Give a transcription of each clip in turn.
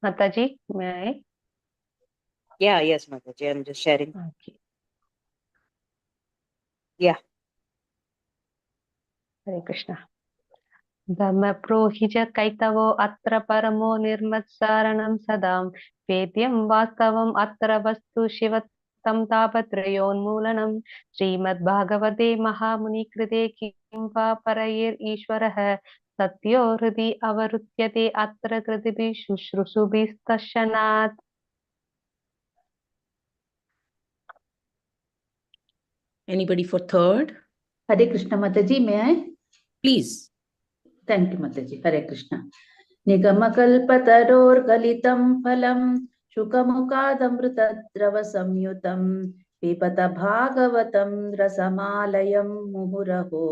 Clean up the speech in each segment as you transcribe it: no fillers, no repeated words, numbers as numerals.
Mataji, may I? Yeah, yes, Mataji. I'm just sharing. Okay. Yeah. Hare Krishna. Dhamma-prohi च कैतवो अत्र परमो निर्मत्सारणं सदां वेद्यं वास्तवम् अत्र वस्तु शिवत्तं तापत्रयोन्मूलनं श्रीमद्भागवते महामुनिकृते किं वा परैरीश्वरः सत्यो हृदि अवरुध्यते अत्र कृतिभिः शुश्रूषुभिस्तशनात्. Anybody for third? Hare Krishna Mataji, may I? Please. Thank you Mataji. Hare Krishna. निगमकल्पतरोर्गलितं फलं शुकमुखादमृतद्रवसंयुतं पिबत भागवतं रसमालयं मुहुरहो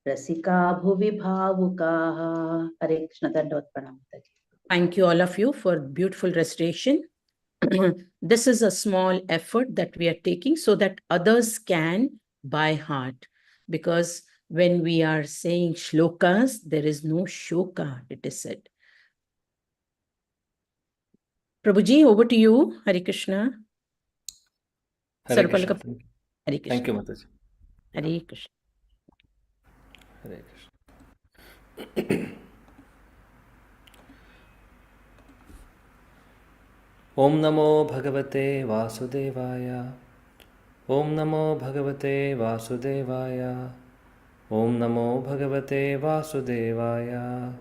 रसिका भुवि भावुकाः. हरे कृष्ण. दंडवत प्रणाम. Thank you all of you for beautiful recitation. This is a small effort that we are taking so that others can by heart, because when we are saying shlokas, there is no shoka, it is said. Prabhuji, over to you. Hare Krishna. Hare Krishna. Hare Krishna. Thank you, Mataji. Hare Krishna. Hare Krishna. Om Namo Bhagavate Vasudevaya. Om Namo Bhagavate Vasudevaya. Om Namo Bhagavate Vasudevaya.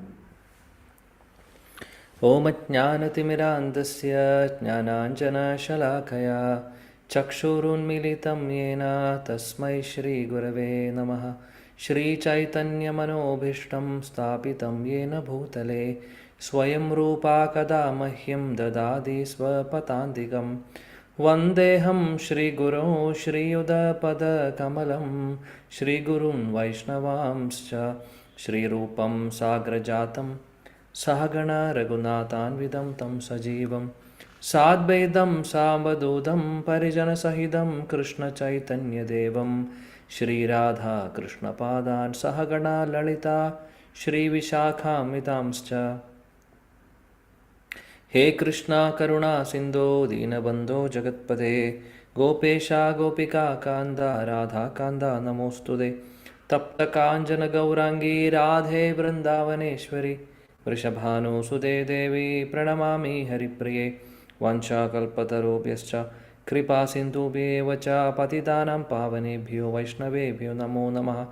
Om Ajnanatimirandasya Jnananjana Shalakaya Chakshurunmilitam Yena Tasmai Shri Gurave Namaha Shri Chaitanya Manobhishtam Stapitam Yena Bhutale Swayam Rupa Kada Mahyam Dadadi Swapatantikam Vandeham Shri Guru Shri Yuda Pada Kamalam Shri Gurun Vaishnavamscha Shri Rupam Sagrajatam Sahagana Raghunathanvidam tam sajivam Sadvaidam Sambadudam Parijana Sahidam Krishna Chaitanya Devam Shri Radha Krishna Padan Sahagana Lalita Shri Vishakhamidamscha. He Krishna Karuna Sindhu Dinabandho Jagatpade Gopesha Gopika Kanda Radha Kanda Namostude Tapta Kanjana Gaurangi Radhe Vrindavaneshwari Vrishabhanu Sude Devi Pranamami Haripriye Vancha Kalpatarobhyascha Kripa Sindhubhye Vacha Patidanam Pavanebhyo Vaishnavebhyo Namo Namaha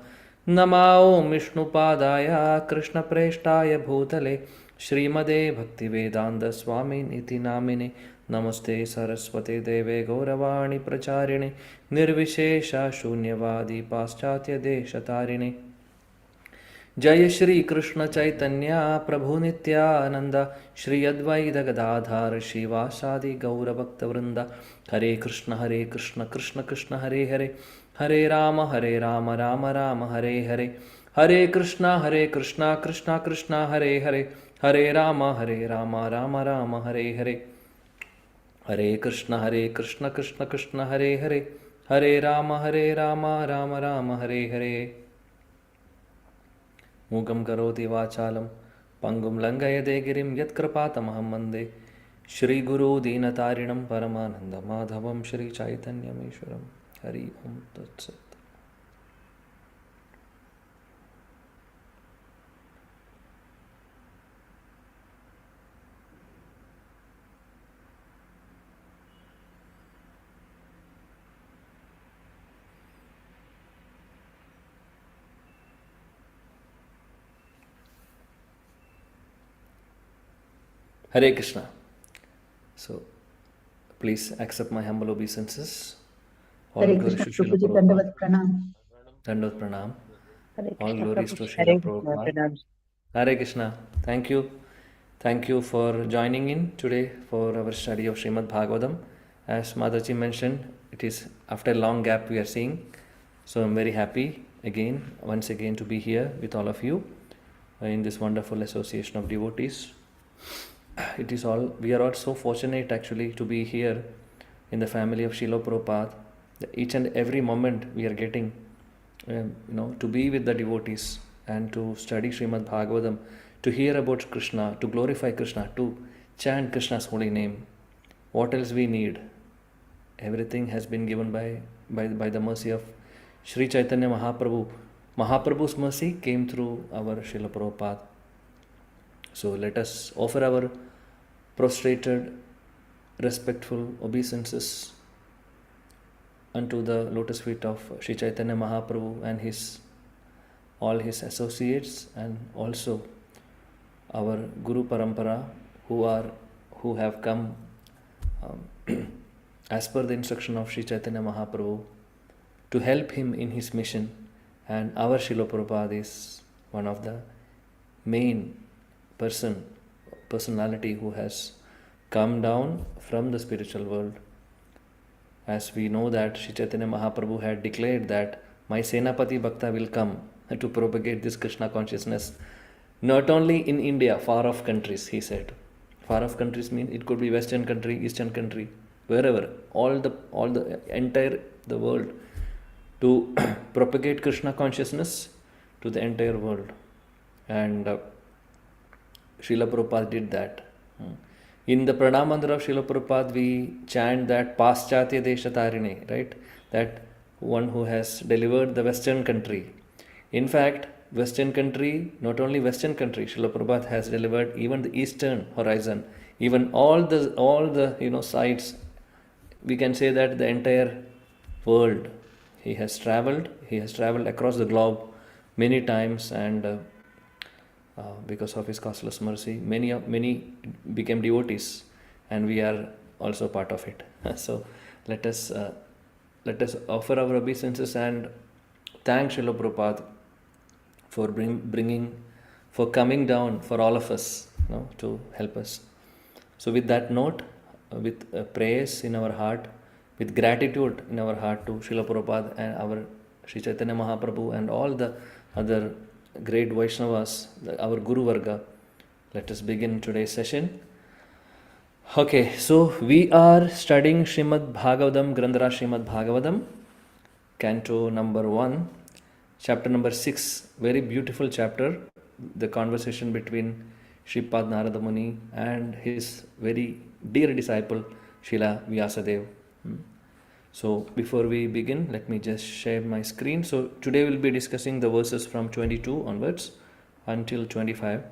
Nama Om Vishnupadaya Krishna Preshtaya Bhutale Shrimade Bhaktivedanta Swami Niti Namine Namaste Saraswate Deve Gauravani Pracharine Nirvishesha Shunyavadi Paschatya Deshatarine Jai Shri Krishna Chaitanya Prabhu Nityananda Shri Advaita Gadadhar Shivasadi Gaura Bhakta Vrinda Hare Krishna Krishna Krishna Hare Hare Hare Rama Rama Rama Hare Hare Hare Krishna Krishna Krishna Hare Hare Hare Rama Rama Rama Hare Hare Hare Krishna Krishna Krishna Hare Hare Hare Rama Rama Rama Hare Hare Mugam karoti vachalam pangum langayade girim yatkrapatamahamam mande Shri Guru Dinatarinam Paramananda Madhavam Shri Chaitanya Meshwaram Hari Om Tat Sat. Hare Krishna. So, please accept my humble obeisances. All Hare glories Krishna to Srila Prabhuji. Prabhupada. Dandavat pranam. Dandavat pranam. Hare All Krishna, glories to Prabhuji. Srila Hare Krishna. Prabhupada. Pranam. Hare Krishna. Thank you. Thank you for joining in today for our study of Srimad Bhagavatam. As Mataji mentioned, it is after a long gap we are seeing. So I'm very happy once again to be here with all of you in this wonderful association of devotees. We are all so fortunate actually to be here in the family of Srila Prabhupada. Each and every moment we are getting, to be with the devotees and to study Srimad Bhagavatam, to hear about Krishna, to glorify Krishna, to chant Krishna's holy name. What else we need? Everything has been given by the mercy of Sri Chaitanya Mahaprabhu. Mahaprabhu's mercy came through our Srila Prabhupada. So let us offer our prostrated, respectful obeisances unto the lotus feet of Sri Chaitanya Mahaprabhu and all his associates, and also our Guru Parampara who have come as per the instruction of Sri Chaitanya Mahaprabhu to help him in his mission. And our Srila Prabhupada is one of the main personality who has come down from the spiritual world. As we know that Sri Chaitanya Mahaprabhu had declared that my Senapati Bhakta will come to propagate this Krishna consciousness not only in India, far off countries, he said. Far off countries mean it could be Western country, Eastern country, wherever, all the entire the world, to propagate Krishna consciousness to the entire world. And Srila Prabhupada did that. In the Pranamandra of Srila Prabhupada, we chant that Paschatya Deshatarine, right? That one who has delivered the Western country. In fact, Western country, not only Western country, Srila Prabhupada has delivered even the Eastern horizon, even all the sites. We can say that the entire world he has traveled across the globe many times, and because of his causeless mercy, many became devotees, and we are also part of it. So let us offer our obeisances and thank Srila Prabhupada for coming down for all of us, to help us. So with that note, with praise in our heart, with gratitude in our heart to Srila Prabhupada and our Sri Chaitanya Mahaprabhu and all the other great Vaishnavas, our Guru Varga, let us begin today's session. Okay, so we are studying Srimad Bhagavatam, Grandhara Srimad Bhagavatam, Canto number 1, chapter number 6, very beautiful chapter, the conversation between Shripad Narada Muni and his very dear disciple Srila Vyasadeva. So before we begin, let me just share my screen. So today we'll be discussing the verses from 22 onwards until 25.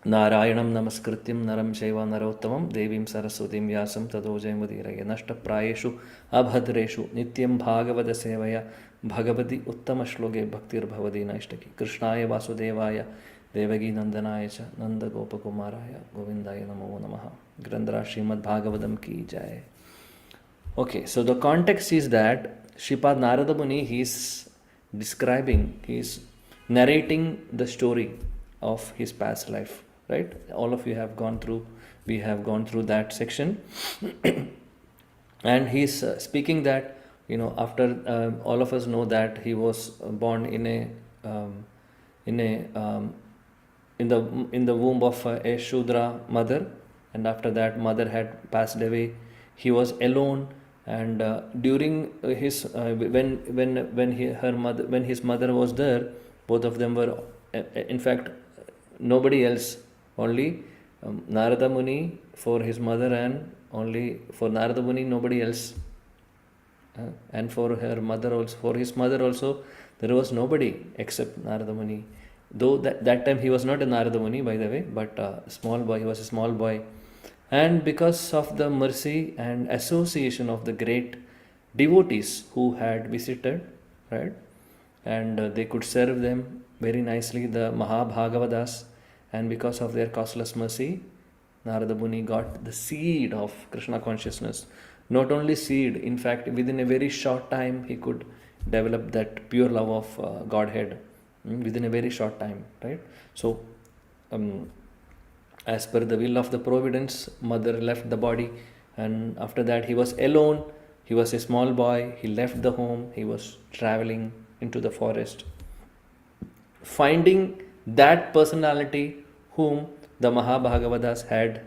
Narayanam namaskrityam naram chaiva narottamam devim saraswatim vyasam tado jayamudiraye nashta prayeshu abhadreshu nityam bhagavada sevaya bhagavati uttama shloke bhaktir bhavadi naishtaki krishnaya vasudevaya devagi nandanaya cha nanda gopakumaraya govindaya namo namaha. Grandhara Srimad Bhagavatam ki jai. Okay, so the context is that Shripad Narada Muni, he is narrating the story of his past life, right? All of you have gone through, we have gone through that section. And he's speaking that, after all of us know that he was born in the womb of a Shudra mother, and after that mother had passed away, he was alone. And during his when his mother was there, both of them were, in fact, nobody else, only Narada Muni for his mother, and only for Narada Muni nobody else, and for her mother also, for his mother also, there was nobody except Narada Muni. Though that time he was not a Narada Muni, by the way, but he was a small boy. And because of the mercy and association of the great devotees who had visited, right, and they could serve them very nicely, the Mahabhagavadas, and because of their causeless mercy, Narada Muni got the seed of Krishna consciousness. Not only seed, in fact, within a very short time, he could develop that pure love of Godhead within a very short time, right? So, as per the will of the providence, mother left the body, and after that he was alone. He was a small boy. He left the home. He was traveling into the forest, finding that personality whom the Mahabhagavatas had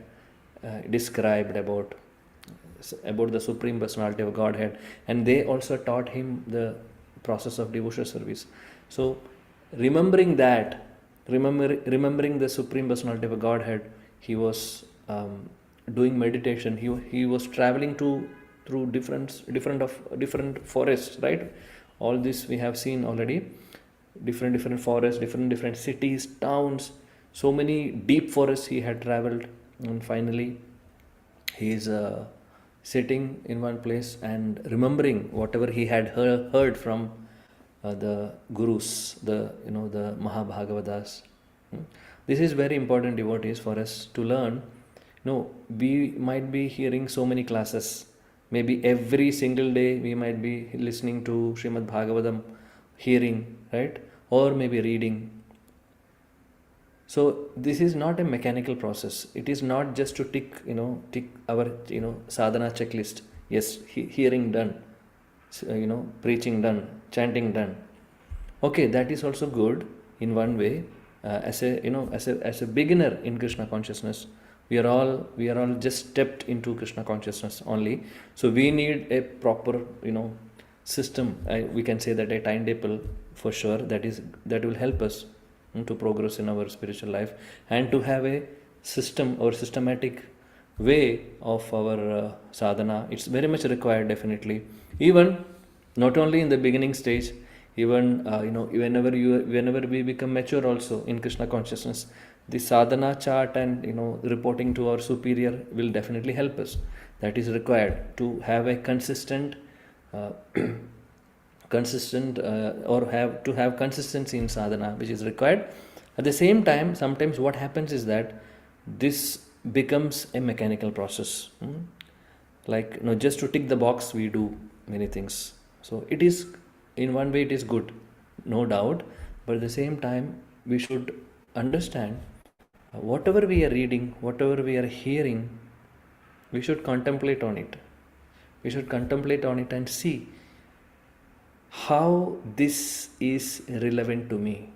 described about the Supreme Personality of Godhead, and they also taught him the process of devotional service. So remembering the Supreme Personality of Godhead, he was doing meditation. He was traveling through different forests, right? All this we have seen already. Different forests, different cities, towns, so many deep forests he had traveled, and finally he is sitting in one place and remembering whatever he had heard from the gurus, the Mahabhagavatas. This is very important, devotees, for us to learn. We might be hearing so many classes. Maybe every single day we might be listening to Srimad Bhagavatam, hearing, right? Or maybe reading. So this is not a mechanical process. It is not just to tick our sadhana checklist. Yes, hearing done, preaching done, chanting done. Okay, that is also good in one way. As a beginner in Krishna consciousness, we are all just stepped into Krishna consciousness only. So we need a proper system. We can say that a timetable for sure. That will help us to progress in our spiritual life, and to have a system or systematic way of our sadhana. It's very much required, definitely. Even not only in the beginning stage, even whenever we become mature also in Krishna consciousness, the sadhana chart and reporting to our superior will definitely help us. That is required to have a consistent or have consistency in sadhana, which is required. At the same time, sometimes what happens is that this becomes a mechanical process. Like just to tick the box, we do many things. So it is, in one way, it is good, no doubt. But at the same time, we should understand whatever we are reading, whatever we are hearing, we should contemplate on it. We should contemplate on it and see how this is relevant to me.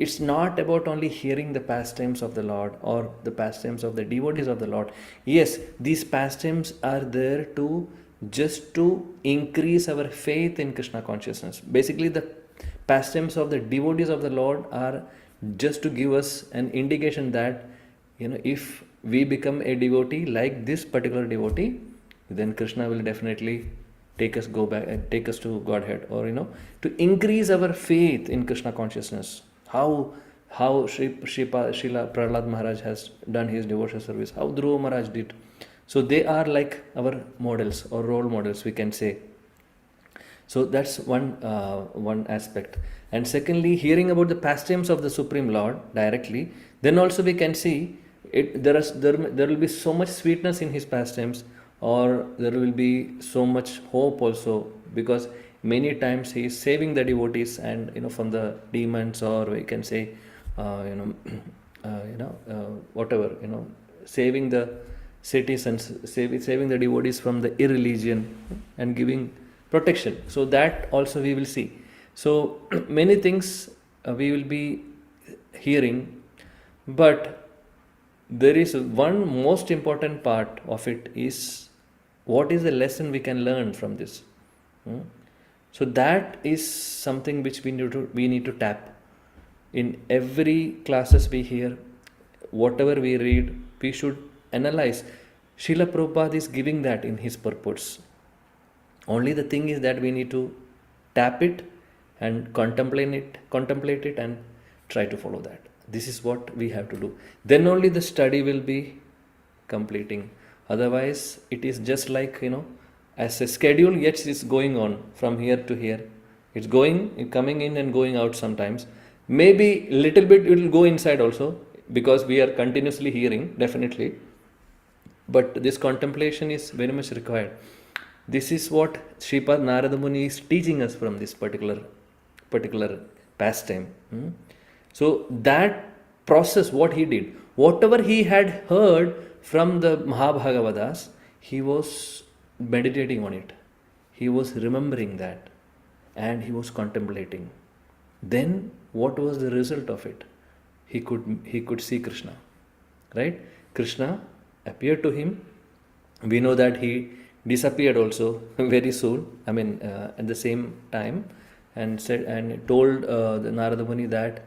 It's not about only hearing the pastimes of the Lord or the pastimes of the devotees of the Lord. Yes, these pastimes are there to increase our faith in Krishna consciousness. Basically, the pastimes of the devotees of the Lord are just to give us an indication that if we become a devotee like this particular devotee, then Krishna will definitely take us to Godhead, or to increase our faith in Krishna consciousness. How Srila Prahlad Maharaj has done his devotional service, how Dhruva Maharaj did. So they are like our models or role models, we can say. So that's one aspect. And secondly, hearing about the pastimes of the Supreme Lord directly, then also we can see there will be so much sweetness in his pastimes, or there will be so much hope also, because many times he is saving the devotees and from the demons, or we can say whatever, saving the citizens, saving the devotees from the irreligion and giving protection. So that also we will see. So many things we will be hearing, but there is one most important part of it is what is the lesson we can learn from this. So that is something which we need to tap. In every classes we hear, whatever we read, we should analyze. Srila Prabhupada is giving that in his purports. Only the thing is that we need to tap it and contemplate it and try to follow that. This is what we have to do. Then only the study will be completing. Otherwise, it is just like, as a schedule, yet it's going on from here to here. It's coming in and going out sometimes. Maybe little bit it will go inside also, because we are continuously hearing, definitely. But this contemplation is very much required. This is what Sripad Narada Muni is teaching us from this particular pastime. So that process, what he did, whatever he had heard from the Mahabhagavatas, he was meditating on it. He was remembering that, and he was contemplating. Then what was the result of it? He could see Krishna, right? Krishna appeared to him. We know that he disappeared also very soon. At the same time, and told the Narada Muni that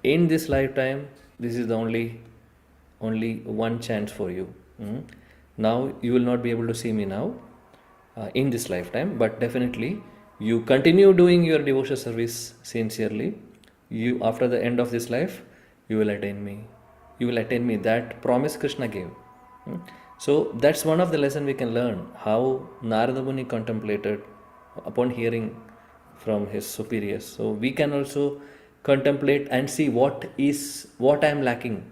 in this lifetime, this is the only only one chance for you. Now you will not be able to see me now in this lifetime, but definitely you continue doing your devotional service sincerely. You, after the end of this life, you will attain me. You will attain me. That promise Krishna gave. So that's one of the lessons we can learn, how Narada Muni contemplated upon hearing from his superiors. So we can also contemplate and see what I am lacking.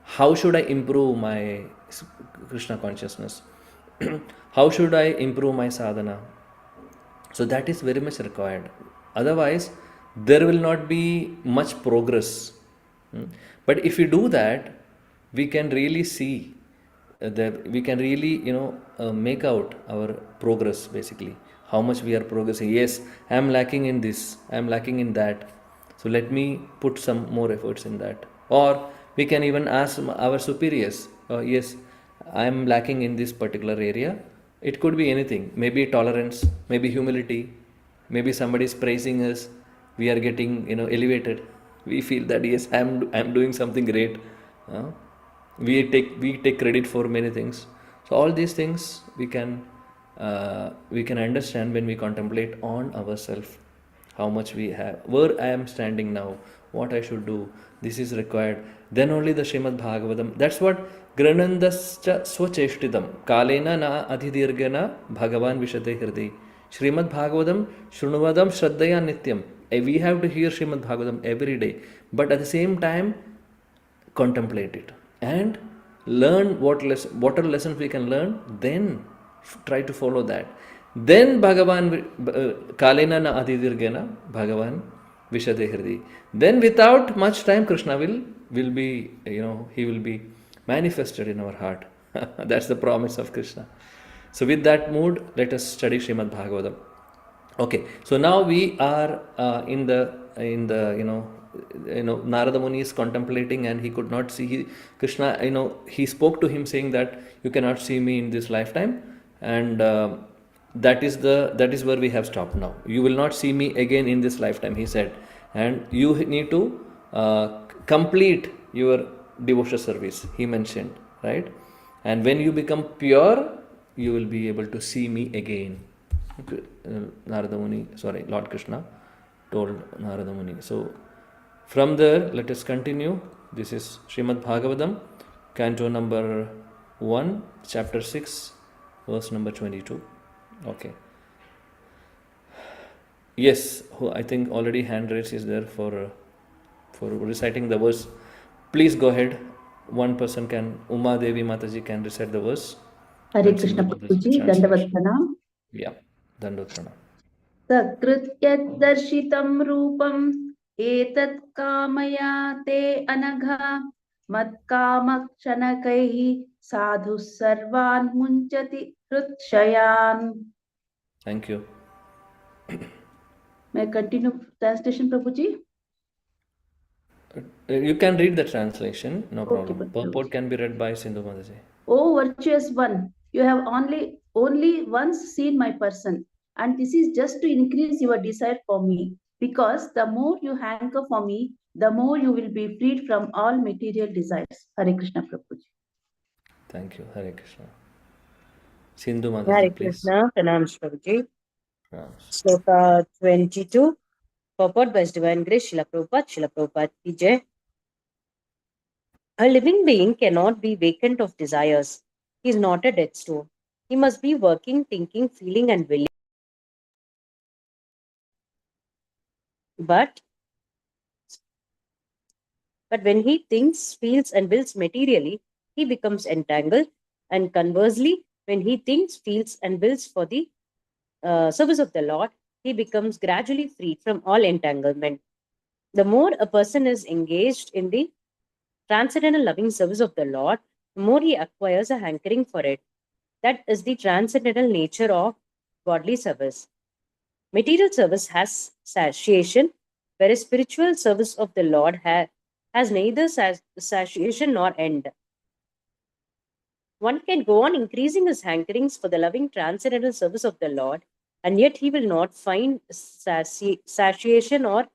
How should I improve my Krishna consciousness? How should I improve my sadhana? So that is very much required. Otherwise, there will not be much progress. But if we do that, we can really see that we can really, make out our progress basically. How much we are progressing. Yes, I am lacking in this, I am lacking in that. So let me put some more efforts in that. Or we can even ask our superiors, yes, I am lacking in this particular area. It could be anything, maybe tolerance, maybe humility, maybe somebody is praising us, we are getting elevated. We feel that yes, I'm doing something great. Uh, we take credit for many things. So all these things we can understand when we contemplate on ourselves, how much we have, where I am standing now, what I should do, this is required. Then only the Srimad Bhagavatam. That's what Granandascha Swacheshtidam Kalena na Adhidirgana Bhagavan Vishate Hirdi. Srimad Bhagavatam Shrunuvadam Shraddhaya Nityam. We have to hear Srimad Bhagavatam every day, but at the same time contemplate it and learn what are lessons we can learn, then try to follow that. Then Bhagavan Kalena na Adhidirgena Bhagavan Vishade Hirdi. Then without much time Krishna will be, he will be manifested in our heart. That's the promise of Krishna. So with that mood, let us study Srimad Bhagavatam. Okay, so now we are in the Narada Muni is contemplating and he could not see Krishna. He spoke to him saying that you cannot see me in this lifetime, and that is where we have stopped now. You will not see me again in this lifetime, he said, and you need to complete your devotional service, he mentioned, right? And when you become pure, you will be able to see me again. Narada Muni, Lord Krishna told Narada Muni. So from there, let us continue. This is Srimad Bhagavatam, Canto number 1, chapter 6, verse number 22. Okay. Yes, I think already hand raise is there for reciting the verse. Please go ahead. One person can, Uma Devi Mataji can recite the verse. Hare Krishna Prabhuji, Dandavat Pranam. Yeah, Dandavat Pranam. Sakrit darshitam rupam etat kamaya te anagha mat kamakshanakai sadhu sarvan munchati hrutshayan. Thank you. May I continue translation, Prabhuji? You can read the translation, no Okay, problem. Purport can be read by Sindhu Mataji. O virtuous one, you have only once seen my person, and this is just to increase your desire for me, because the more you hanker for me, the more you will be freed from all material desires. Hare Krishna Prabhuji. Thank you. Hare Krishna. Sindhu Hare Mataji, please. Krishna, Pranam Shravuji. Pranams. Sloka 22. Purport by His Divine Grace, Srila Prabhupada ki Jai. A living being cannot be vacant of desires. He is not a dead stone. He must be working, thinking, feeling, and willing. But when he thinks, feels, and wills materially, he becomes entangled. And conversely, when he thinks, feels, and wills for the service of the Lord, he becomes gradually freed from all entanglement. The more a person is engaged in the transcendental loving service of the Lord, the more he acquires a hankering for it. That is the transcendental nature of godly service. Material service has satiation, whereas spiritual service of the Lord has neither satiation nor end. One can go on increasing his hankerings for the loving transcendental service of the Lord, and yet he will not find satiation or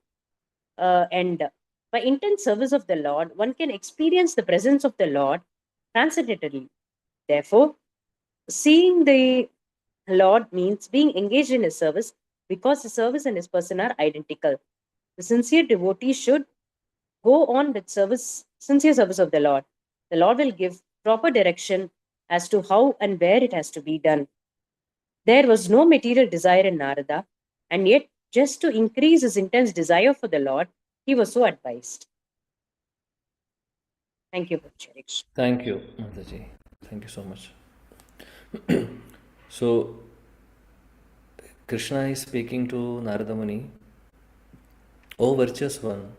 end. By intense service of the Lord, one can experience the presence of the Lord transcendently. Therefore, seeing the Lord means being engaged in his service because his service and his person are identical. The sincere devotee should go on with sincere service of the Lord. The Lord will give proper direction as to how and where it has to be done. There was no material desire in Narada, and yet, just to increase his intense desire for the Lord, he was so advised. Thank you, Cherish. Thank you, Mataji. Thank you so much. So, Krishna is speaking to Narada Muni. O virtuous one,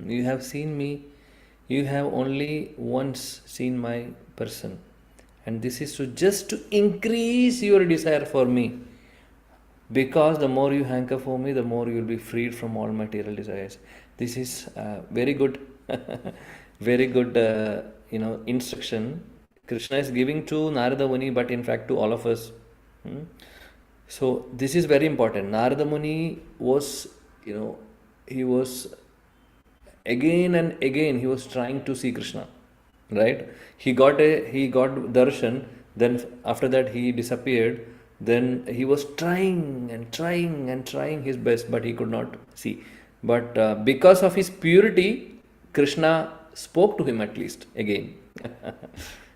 you have seen me, you have only once seen my person, and this is just to increase your desire for me. Because the more you hanker for me, the more you will be freed from all material desires. This is very good, very good, instruction Krishna is giving to Narada Muni, but in fact to all of us. So this is very important. Narada Muni was, he was again and again he was trying to see Krishna, right? He got darshan. Then after that he disappeared. Then he was trying and trying and trying his best, but he could not see. But because of his purity, Krishna spoke to him at least again.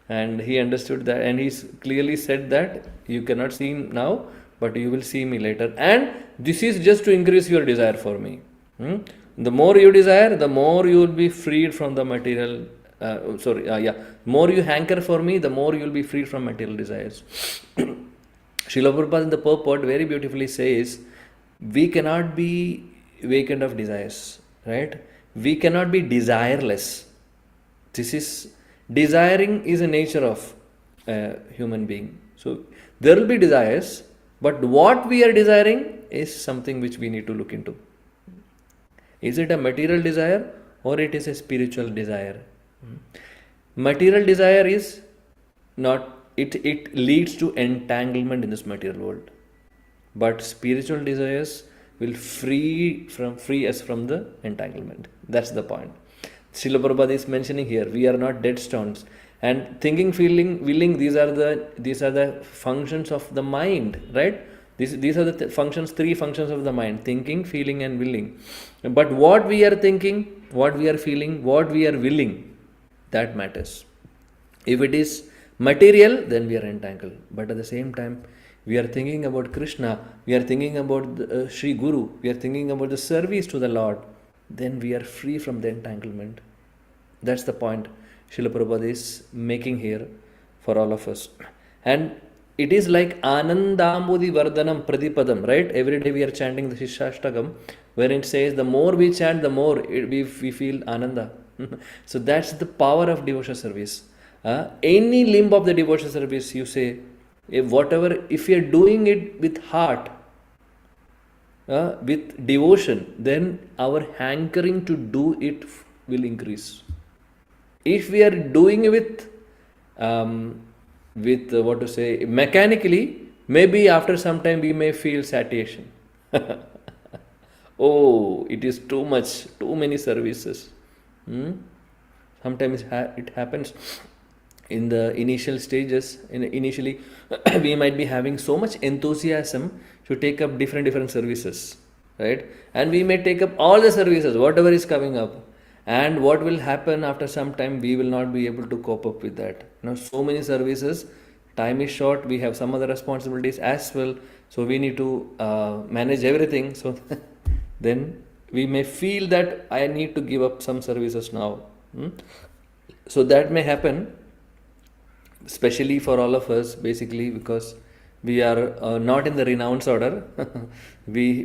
And he understood that, and he clearly said that you cannot see now, but you will see me later. And this is just to increase your desire for me. The more you desire, the more you will be freed from the material. More you hanker for me, the more you will be freed from material desires. Srila Prabhupada in the purport very beautifully says, we cannot be vacant of desires, right? We cannot be desireless. Desiring is a nature of a human being. So there will be desires, but what we are desiring is something which we need to look into. Is it a material desire or it is a spiritual desire? Material desire is not, it leads to entanglement in this material world. But spiritual desires will free us from the entanglement. That's the point. Srila Prabhupada is mentioning here, we are not dead stones. And thinking, feeling, willing, these are the functions of the mind, right? These are the three functions of the mind: thinking, feeling, and willing. But what we are thinking, what we are feeling, what we are willing, that matters. If it is material, then we are entangled. But at the same time, we are thinking about Krishna, we are thinking about Sri Guru, we are thinking about the service to the Lord, then we are free from the entanglement. That's the point Srila Prabhupada is making here for all of us. And it is like Anandamudi Vardhanam Pradipadam, right? Every day we are chanting the Shishashtagam, where it says the more we chant, the more we feel Ananda. So that's the power of devotional service. Any limb of the devotional service, you say, if you are doing it with heart, with devotion, then our hankering to do it will increase. If we are doing it mechanically, maybe after some time we may feel satiation. Oh, it is too much, too many services. Sometimes it happens in the initial stages. Initially, we might be having so much enthusiasm to take up different services, right? And we may take up all the services, whatever is coming up. And what will happen after some time, we will not be able to cope up with that. So many services, time is short, we have some other responsibilities as well. So we need to manage everything. So then we may feel that I need to give up some services now. So that may happen, especially for all of us, basically because we are not in the renounce order. we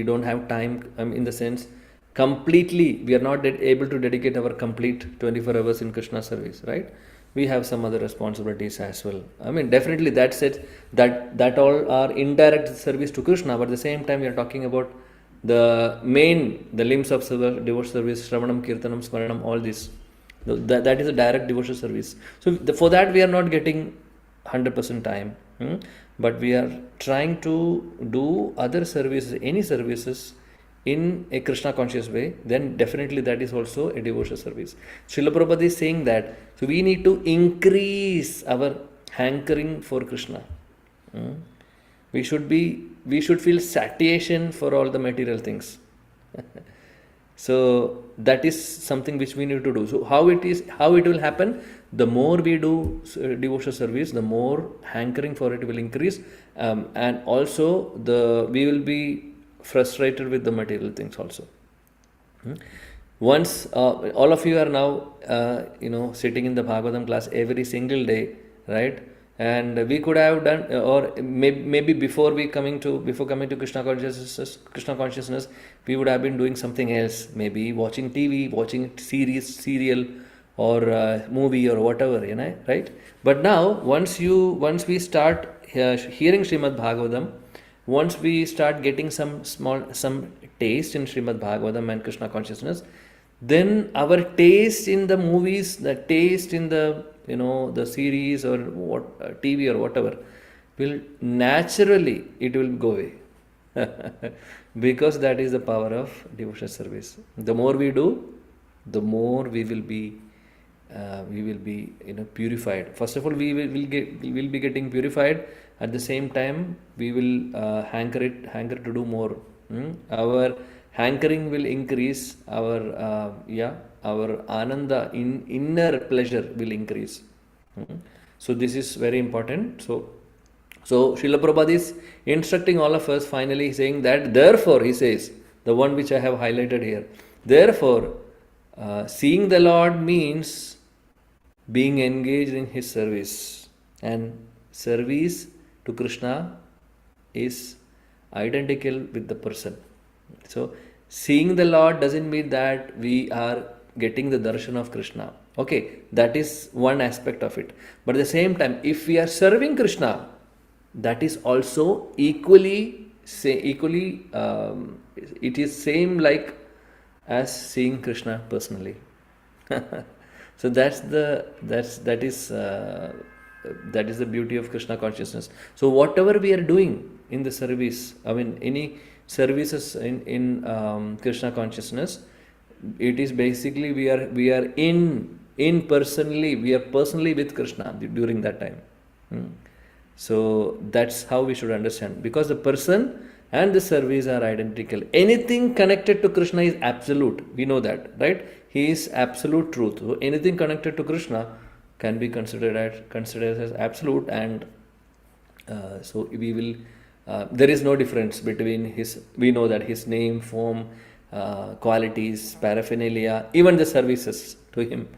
don't have time, in the sense, completely, we are not able to dedicate our complete 24 hours in Krishna service, right? We have some other responsibilities as well. Definitely that's it. That all are indirect service to Krishna, but at the same time we are talking about the limbs of devotional service, Shravanam, Kirtanam, Smaranam, all this. That is a direct devotional service. So for that we are not getting 100% time. But we are trying to do other services, any services, in a Krishna conscious way, then definitely that is also a devotional service. Srila Prabhupada is saying that, so we need to increase our hankering for Krishna. We should feel satiation for all the material things. So that is something which we need to do. So how it will happen? The more we do devotional service, the more hankering for it will increase, and also we will be frustrated with the material things also. Once all of you are now sitting in the Bhagavatam class every single day, right? And we could have done, or maybe before coming to Krishna consciousness, we would have been doing something else, maybe watching TV, watching serial, or movie or whatever, right? But now once we start hearing Srimad Bhagavatam, once we start getting some taste in Srimad Bhagavatam and Krishna consciousness, then our taste in the movies, the taste in the the series or TV or whatever, will naturally, it will go away. Because that is the power of devotional service. The more we do, the more we will be purified. First of all, we will be getting purified. At the same time, we will hanker to do more. Our hankering will increase. Our ananda, inner pleasure will increase. So this is very important. So Srila Prabhupada is instructing all of us, finally saying that, therefore, he says, the one which I have highlighted here, therefore, seeing the Lord means being engaged in his service, and service to Krishna is identical with the person. So seeing the Lord doesn't mean that we are getting the darshan of Krishna. Okay, that is one aspect of it. But at the same time, if we are serving Krishna, that is also equally it is same like as seeing Krishna personally. So that is the beauty of Krishna consciousness. So whatever we are doing in the service, any services in Krishna consciousness, it is basically we are personally with Krishna during that time. So that's how we should understand, because the person and the service are identical. Anything connected to Krishna is absolute. We know that, right? He is absolute truth. So anything connected to Krishna can be considered as absolute, and so we will. There is no difference between we know that his name, form, qualities, paraphernalia, even the services to him.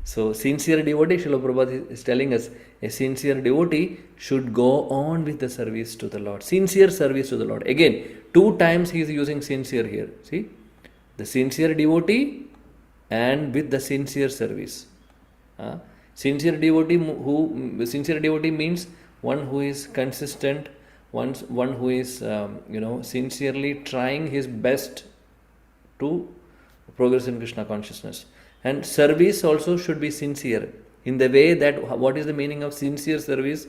So sincere devotee, Srila Prabhupada is telling us, a sincere devotee should go on with the service to the Lord. Sincere service to the Lord. Again, 2 times he is using sincere here. See, the sincere devotee and with the sincere service. Sincere devotee means one who is consistent, one who is sincerely trying his best to progress in Krishna consciousness. And service also should be sincere, in the way that, what is the meaning of sincere service?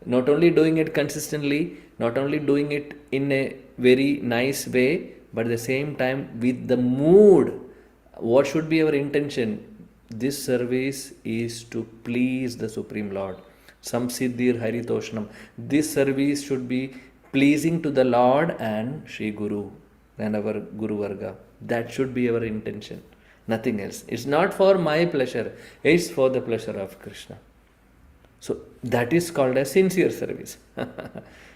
Not only doing it consistently, not only doing it in a very nice way, but at the same time with the mood. What should be our intention? This service is to please the Supreme Lord. Samsiddhir Haritoshnam. This service should be pleasing to the Lord and Sri Guru and our Guru Varga. That should be our intention. Nothing else. It's not for my pleasure. It's for the pleasure of Krishna. So that is called a sincere service.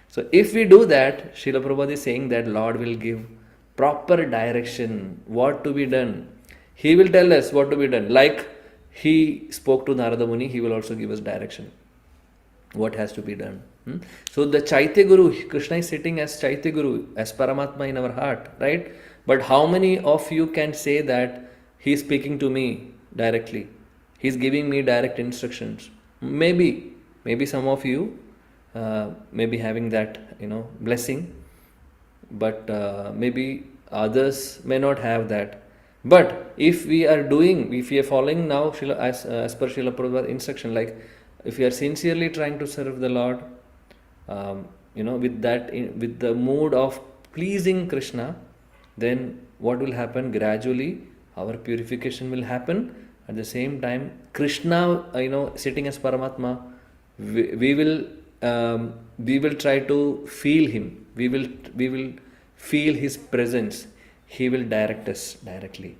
So if we do that, Srila Prabhupada is saying that Lord will give proper direction, what to be done. He will tell us what to be done. Like he spoke to Narada Muni, he will also give us direction, what has to be done. So the Chaitya Guru, Krishna is sitting as Chaitya Guru, as Paramatma in our heart, right? But how many of you can say that he is speaking to me directly? He is giving me direct instructions. Maybe some of you may be having that blessing, but maybe others may not have that. But if we are following now as per Srila Prabhupada's instruction, like if we are sincerely trying to serve the Lord, with the mood of pleasing Krishna, then what will happen? Gradually our purification will happen. At the same time, Krishna, sitting as Paramatma, we will try to feel him. We will feel his presence. He will direct us directly.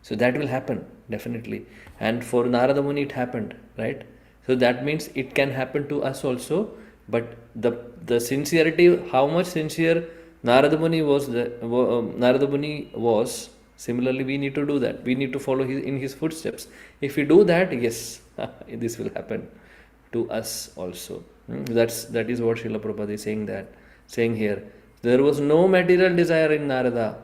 So that will happen definitely. And for Narada Muni it happened, right? So that means it can happen to us also. But the sincerity, how much sincere Narada Muni was, similarly we need to do that. We need to follow in his footsteps. If we do that, yes, this will happen to us also. That is what Srila Prabhupada is saying here. There was no material desire in Narada.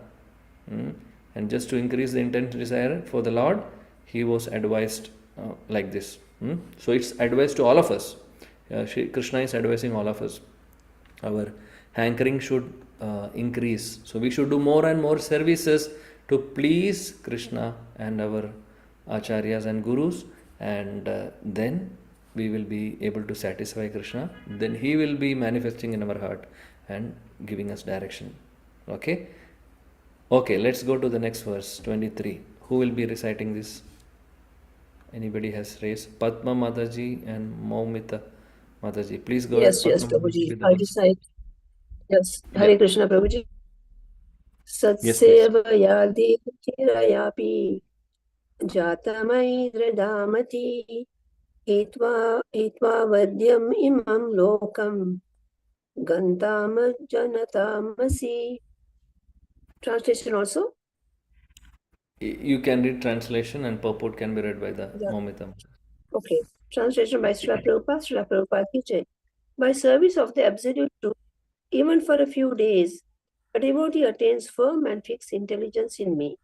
And just to increase the intense desire for the Lord, he was advised like this. So it's advised to all of us. Krishna is advising all of us. Our hankering should increase. So we should do more and more services to please Krishna and our acharyas and gurus, and then we will be able to satisfy Krishna. Then he will be manifesting in our heart and giving us direction. Okay, let's go to the next verse, 23. Who will be reciting this? Anybody has raised? Padma Mataji and Maumita Mataji. Please go Yes, ahead. yes, Padma Mataji Prabhuji. with the I verse. decide. Yes, Yeah. Hare Krishna, Prabhuji. Yes, please. Satsevaya devachirayapi jatamai dradamati hitva vadyam imam lokam gantama janatamasi. Translation also? You can read translation and purport can be read by the Yeah. Maumita. Okay. Translation by Srila Prabhupada, Srila Prabhupada ki jai. By service of the Absolute Truth, even for a few days, a devotee attains firm and fixed intelligence in me.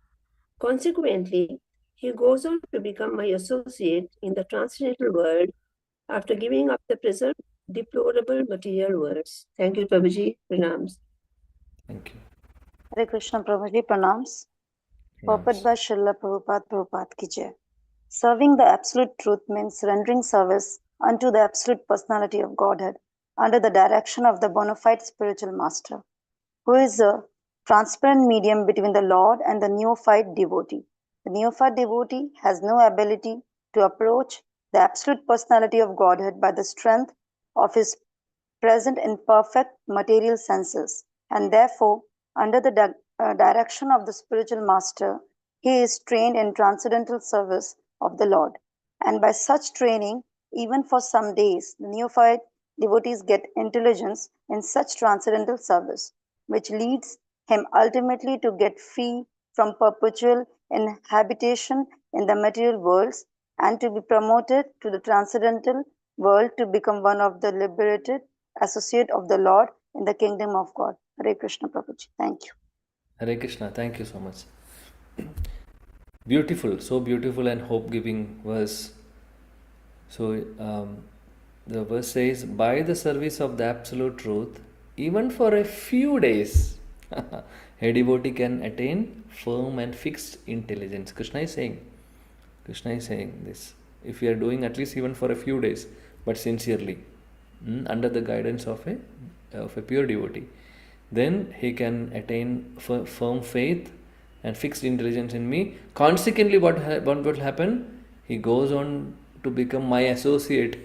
Consequently, he goes on to become my associate in the transcendental world after giving up the present deplorable material worlds. Thank you, Prabhuji. Pranams. Thank you. Hare Krishna Prabhuji, pranams. Purport by Srila Prabhupada ki jai. Serving the absolute truth means rendering service unto the absolute personality of Godhead under the direction of the bona fide spiritual master, who is a transparent medium between the Lord and the neophyte devotee. The neophyte devotee has no ability to approach the absolute personality of Godhead by the strength of his present imperfect material senses, and therefore, under the direction of the spiritual master, he is trained in transcendental service of the Lord. And by such training, even for some days, the neophyte devotees get intelligence in such transcendental service, which leads him ultimately to get free from perpetual inhabitation in the material worlds and to be promoted to the transcendental world to become one of the liberated associate of the Lord in the kingdom of God. Hare Krishna Prabhuji. Thank you. Hare Krishna. Thank you so much. Beautiful, so beautiful and hope-giving verse. So the verse says, by the service of the absolute truth, even for a few days, a devotee can attain firm and fixed intelligence. Krishna is saying this. If we are doing at least even for a few days, but sincerely, under the guidance of a pure devotee, then he can attain firm faith and fixed intelligence in me. Consequently, what will happen? He goes on to become my associate.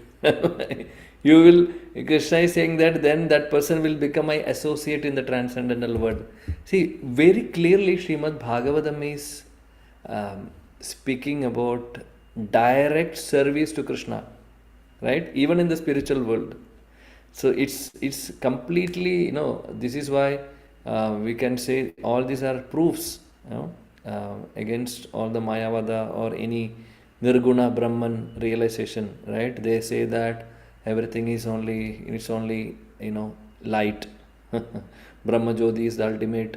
Krishna is saying that then that person will become my associate in the transcendental world. See, very clearly Srimad Bhagavatam is speaking about direct service to Krishna, right? Even in the spiritual world. So it's completely, this is why we can say all these are proofs, against all the Mayavada or any Nirguna Brahman realization, right? They say that everything is only light. Brahma Jyoti is the ultimate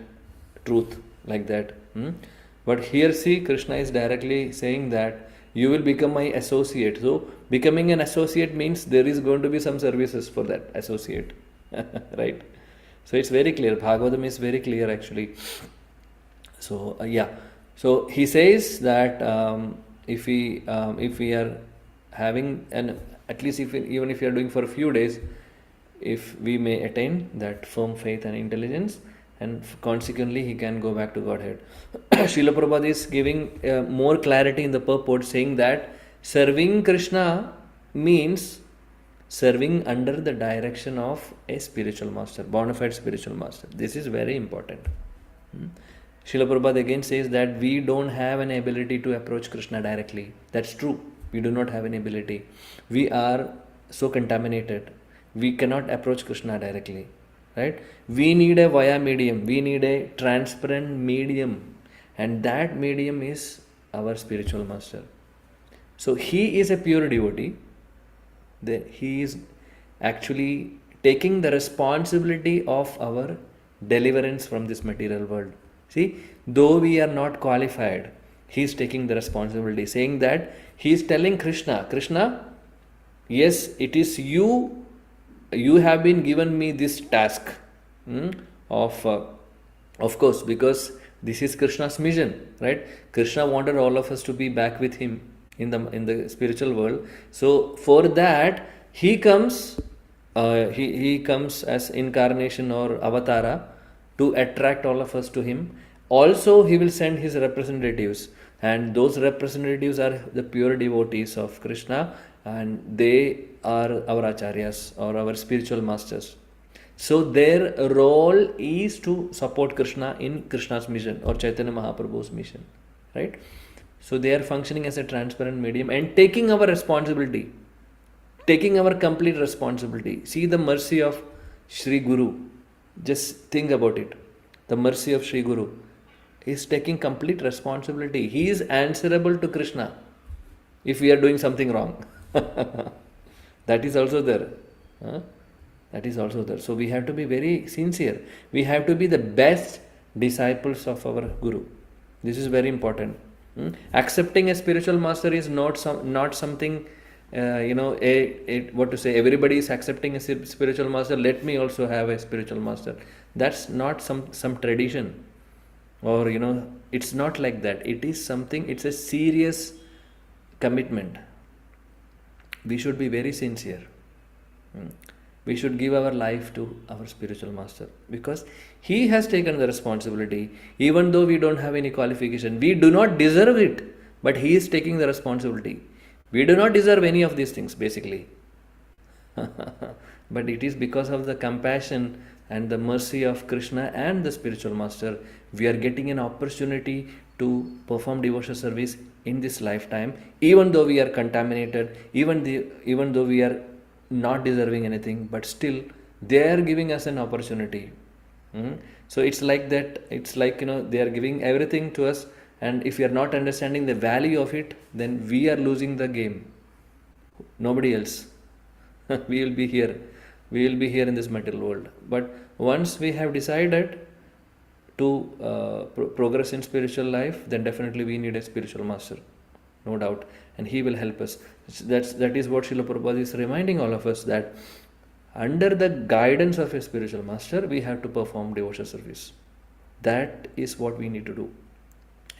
truth, like that. But here see, Krishna is directly saying that you will become my associate. So becoming an associate means there is going to be some services for that associate. Right? So it's very clear. Bhagavatam is very clear actually. So so he says that if we are having at least even if we are doing for a few days, if we may attain that firm faith and intelligence, and consequently he can go back to Godhead. Srila Prabhupada is giving more clarity in the purport, saying that serving Krishna means serving under the direction of a spiritual master, bona fide spiritual master. This is very important. Srila Prabhupada again says that we don't have an ability to approach Krishna directly. That's true. We do not have an ability. We are so contaminated. We cannot approach Krishna directly. Right? We need a via medium. We need a transparent medium. And that medium is our spiritual master. So he is a pure devotee. He is actually taking the responsibility of our deliverance from this material world. See, though we are not qualified, he is taking the responsibility, saying that he is telling Krishna, Krishna, yes, it is you have been given me this task of course, because this is Krishna's mission, right? Krishna wanted all of us to be back with him in the spiritual world. So for that he comes he comes as incarnation or avatara to attract all of us to him. Also he will send his representatives, and those representatives are the pure devotees of Krishna, and they are our acharyas or our spiritual masters. So their role is to support Krishna in Krishna's mission or Chaitanya Mahaprabhu's mission, right? So they are functioning as a transparent medium and taking our responsibility, taking our complete responsibility. See the mercy of Sri Guru. Just think about it. The mercy of Sri Guru is taking complete responsibility. He is answerable to Krishna if we are doing something wrong. That is also there. That is also there. So we have to be very sincere. We have to be the best disciples of our Guru. This is very important. Accepting a spiritual master is not something, what to say, everybody is accepting a spiritual master, let me also have a spiritual master. That's not some tradition, or it's not like that. It is something, it's a serious commitment. We should be very sincere. We should give our life to our spiritual master, because he has taken the responsibility. Even though we don't have any qualification, we do not deserve it, but he is taking the responsibility. We do not deserve any of these things basically. But it is because of the compassion and the mercy of Krishna and the spiritual master, we are getting an opportunity to perform devotional service in this lifetime, even though we are contaminated, even though we are not deserving anything, but still they are giving us an opportunity. So it's like that. It's like they are giving everything to us, and if we are not understanding the value of it, then we are losing the game. Nobody else. We will be here in this material world. But once we have decided to progress in spiritual life, then definitely we need a spiritual master, no doubt, and he will help us. That is what Srila Prabhupada is reminding all of us, that under the guidance of a spiritual master, we have to perform devotional service. That is what we need to do,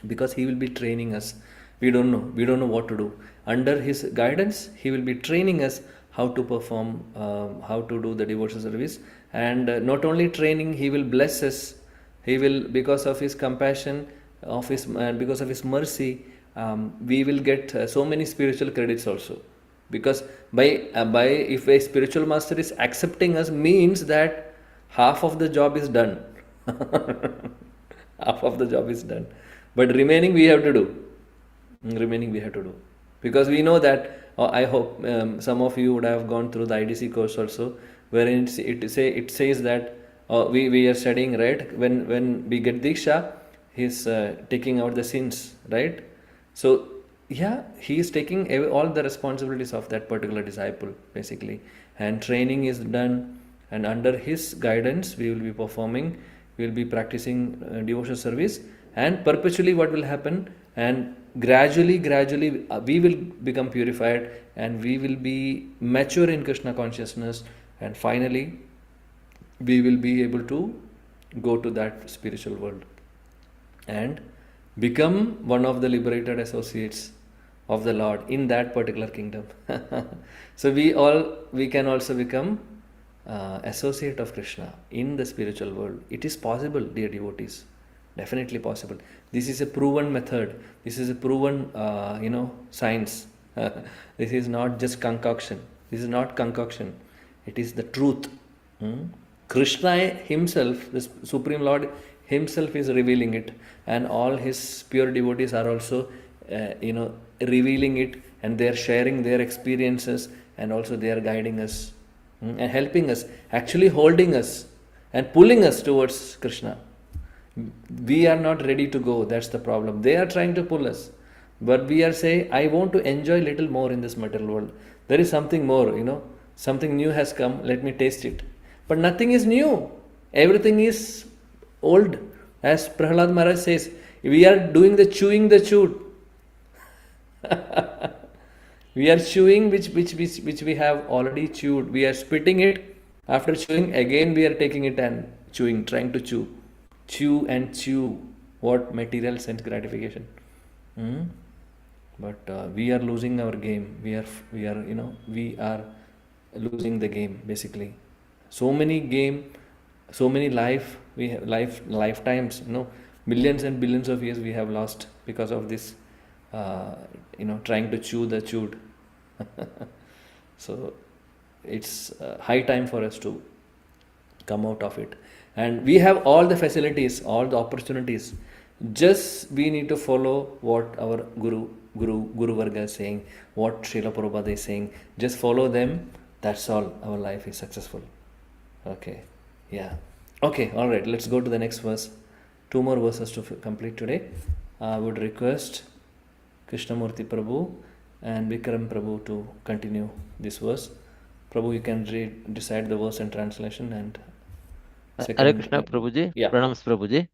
because he will be training us. We don't know what to do. Under his guidance, he will be training us how to perform, how to do the devotional service, and not only training, he will bless us. He will, because of his compassion, because of his mercy, we will get so many spiritual credits also. Because if a spiritual master is accepting us, means that half of the job is done. Half of the job is done, but remaining we have to do. Because we know that, I hope some of you would have gone through the IDC course also, wherein it says that we are studying, right? When we get Diksha, he's taking out the sins, right? So yeah, he is taking all the responsibilities of that particular disciple basically, and training is done, and under his guidance we will be performing, we will be practicing devotional service, and perpetually what will happen, and gradually we will become purified, and we will be mature in Krishna consciousness, and finally we will be able to go to that spiritual world and become one of the liberated associates of the Lord in that particular kingdom. So we can also become associate of Krishna in the spiritual world. It is possible, dear devotees. Definitely possible. This is a proven method. This is a proven, science. This is not just concoction. This is not concoction. It is the truth. Krishna himself, the Supreme Lord himself, is revealing it, and all his pure devotees are also, revealing it, and they are sharing their experiences, and also they are guiding us and helping us, actually holding us and pulling us towards Krishna. We are not ready to go. That's the problem. They are trying to pull us, but we are saying, I want to enjoy little more in this material world. There is something more, something new has come. Let me taste it. But nothing is new. Everything is old. As Prahlad Maharaj says, we are doing the chewing the chewed. We are chewing which we have already chewed. We are spitting it. After chewing, again we are taking it and chewing, trying to chew. Chew and chew. What material sense gratification. But we are losing our game. We are losing the game basically. So many game, so many lifetimes, millions and billions of years we have lost because of this, trying to chew the chewed. So it's high time for us to come out of it. And we have all the facilities, all the opportunities. Just we need to follow what our Guru Varga is saying, what Srila Prabhupada is saying. Just follow them. That's all. Our life is successful. Okay. Yeah. Okay. All right. Let's go to the next verse. 2 more verses to complete today. I would request Krishnamurti Prabhu and Vikram Prabhu to continue this verse. Prabhu, you can recite the verse and translation and Hare Krishna Prabhuji. Yeah. Pranams Prabhuji.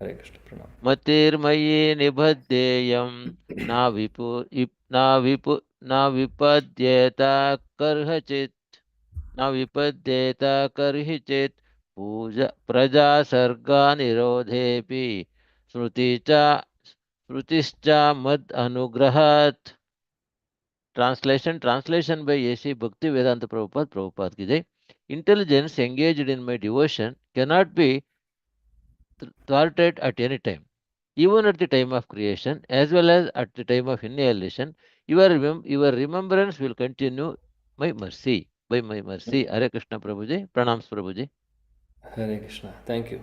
Hare Krishna Pranam. Matirmayi nibhaddeyam na vipadyeta karhachit na vipadyeta karhichit puja praja sarga nirodhepi smritischa mad anugrahat. Translation by A.C. Bhakti Vedanta Prabhupada ki jai. Intelligence engaged in my devotion cannot be thwarted at any time, even at the time of creation as well as at the time of annihilation. Your remembrance will continue by my mercy. Hare Krishna Prabhuji. Pranams Prabhuji. Hare Krishna. Thank you.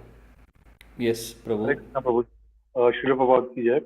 Yes, Prabhu. Hare Krishna Prabhu. Srila Prabhupada ki jai.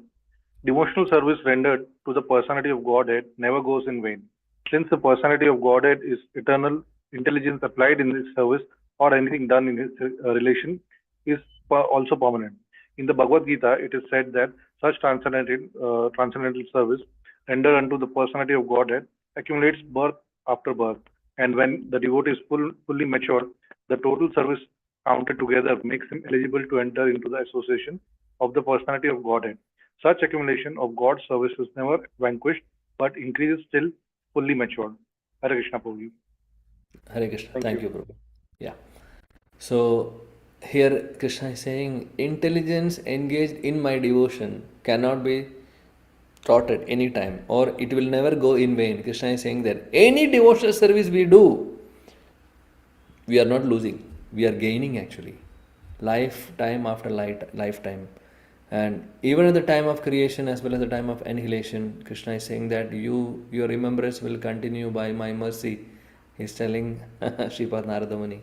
Devotional service rendered to the personality of Godhead never goes in vain. Since the personality of Godhead is eternal, intelligence applied in this service or anything done in his relation is also permanent. In the Bhagavad Gita, it is said that such transcendental service rendered unto the personality of Godhead accumulates birth after birth. And when the devotee is fully mature, the total service counted together makes him eligible to enter into the association of the personality of Godhead. Such accumulation of God's service is never vanquished, but increases till fully matured. Hare Krishna Prabhu. Hare Krishna. Thank you, Prabhu. Yeah. So here Krishna is saying, intelligence engaged in my devotion cannot be taught at any time, or it will never go in vain. Krishna is saying that any devotional service we do, we are not losing, we are gaining actually. Lifetime after lifetime. And even at the time of creation as well as the time of annihilation, Krishna is saying that your remembrance will continue by my mercy. He is telling Sripad Narada Muni.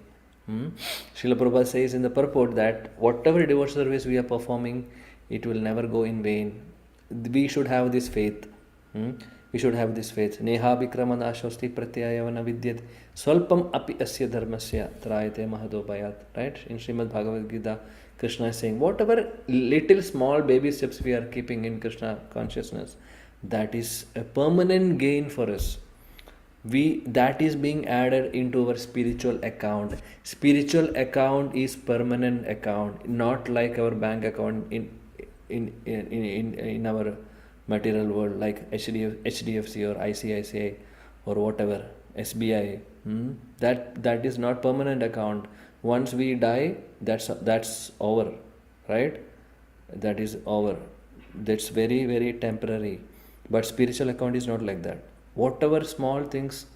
Srila Prabhupada says in the purport that whatever devotional service we are performing, it will never go in vain. We should have this faith. We should have this faith. Neha vikramana shosti pratyayavana vidyat swalpam api asya dharmasya trayate mahadopayat. Right? In Srimad Bhagavad Gita, Krishna is saying, whatever little small baby steps we are keeping in Krishna consciousness, that is a permanent gain for us. That is being added into our spiritual account. Spiritual account is permanent account, not like our bank account in our material world, like HDFC or ICICI or whatever, SBI. That is not permanent account. Once we die, that's over, right? That is over. That's very, very temporary. But spiritual account is not like that. Whatever small things